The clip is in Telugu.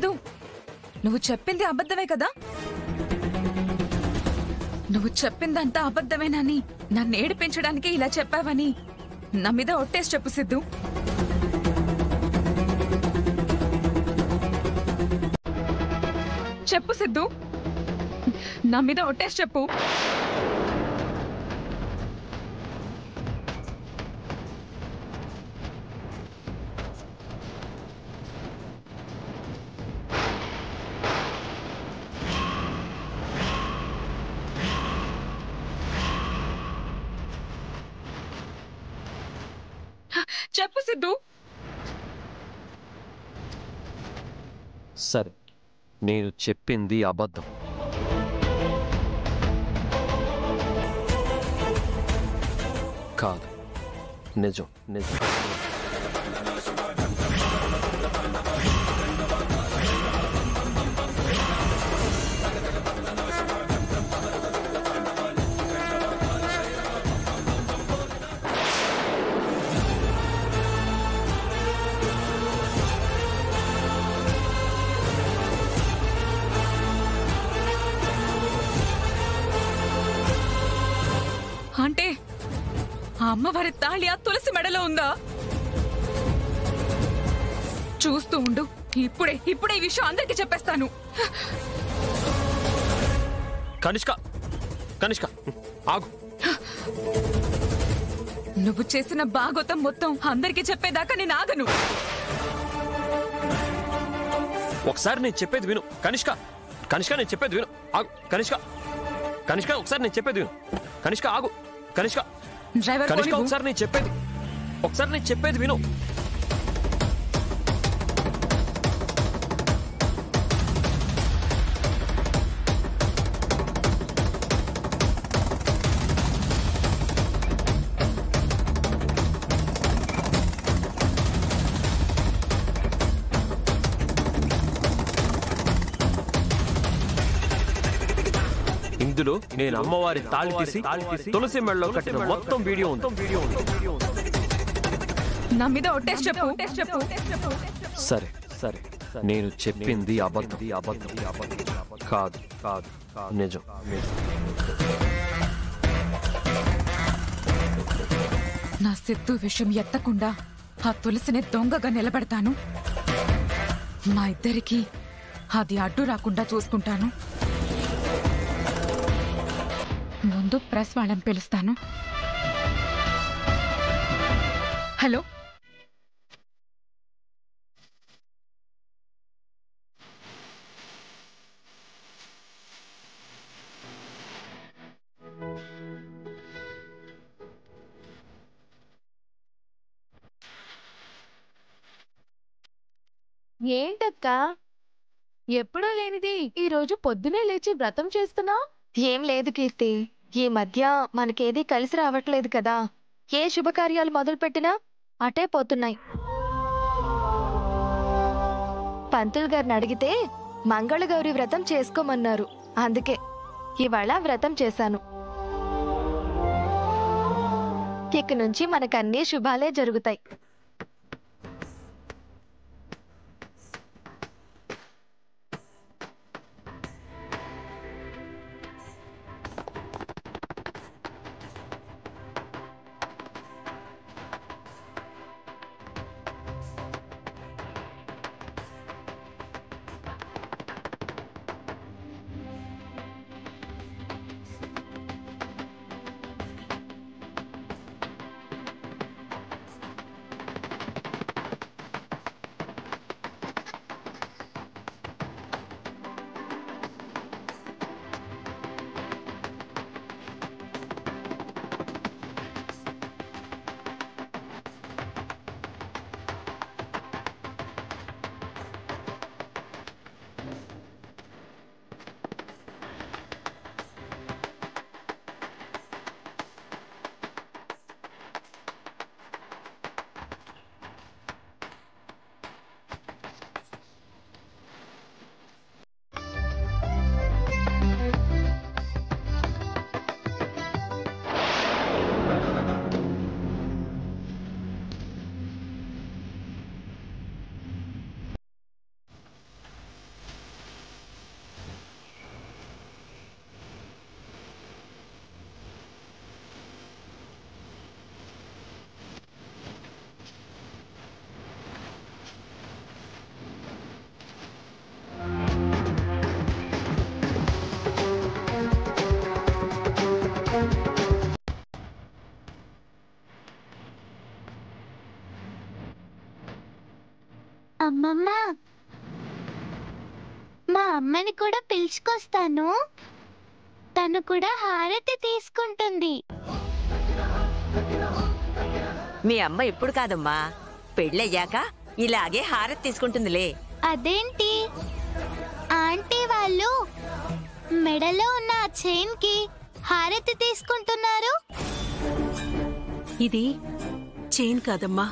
సిద్ధు, నువ్వు చెప్పింది అబద్ధమే కదా? నువ్వు చెప్పిందంతా అబద్ధమేనని, నన్ను ఏడిపించడానికి ఇలా చెప్పావని నా మీద ఒట్టేసి చెప్పు సిద్ధు. చెప్పు సిద్ధు, నా మీద ఒట్టేసి చెప్పు. చెప్పు సిద్ధు. సరే, నేను చెప్పింది అబద్ధం. కాదు, నిజం. నిజం. అంటే ఆ అమ్మవారి తాళి ఆ తులసి మెడలో ఉందా? చూస్తూ ఉండు, ఇప్పుడే ఇప్పుడే ఈ విషయం అందరికీ చెప్పేస్తాను. కనిష్క, కనిష్క, ఆగు. నువ్వు చేసిన బాగోతం మొత్తం అందరికీ చెప్పేదాకా నేను ఆగను. ఒకసారి నేను చెప్పేది విను కనిష్క. కనిష్క, నేను చెప్పేది విను. ఆగు కనిష్క. కనిష్క, ఒకసారి నేను చెప్పేది విను. కనిష్క, ఆగు. కనిష్క, కనిష్క, ఒకసారి నేను చెప్పేది విను. ఇందులో నేను అమ్మవారి తాళి తీసి తులసి మెడలో కట్టిన మొత్తం వీడియో ఉంది. నా మీద ఒట్టేసి చెప్పు. సరే సరే, నేను చెప్పింది అబద్ధం. కాదు కాదు, నిజం. నా సిద్ధు విషయం ఎత్తకుండా ఆ తులసిని దొంగగా నిలబెడతాను. మా ఇద్దరికి అది అడ్డు రాకుండా చూసుకుంటాను. ముందు ప్రెస్ వాళ్ళని పిలుస్తాను. హలో, ఏంటక్క ఎప్పుడూ లేనిది ఈ రోజు పొద్దునే లేచి వ్రతం చేస్తున్నావు? ఏం లేదు కీర్తి, ఈ మధ్య మనకేదీ కలిసి రావట్లేదు కదా. ఏ శుభకార్యాలు మొదలుపెట్టినా అటే పోతున్నాయి. పంతులు గారిని అడిగితే మంగళగౌరి వ్రతం చేసుకోమన్నారు. అందుకే ఇవాళ వ్రతం చేశాను. ఇక నుంచి మనకన్నీ శుభాలే జరుగుతాయి. అమ్మమ్మ, మా అమ్మని కూడా పిలుచుకొస్తాను, తను కూడా హారతి తీసుకుంటుంది. మీ అమ్మ ఇప్పుడు కాదమ్మా, పెళ్ళయ్యాక ఇలాగే హారతి తీసుకుంటుందిలే. అదేంటి ఆంటీ వాళ్ళు మెడలో ఉన్న ఆ చైన్ కి హారతి తీసుకుంటున్నారు? ఇది చైన్ కాదమ్మా,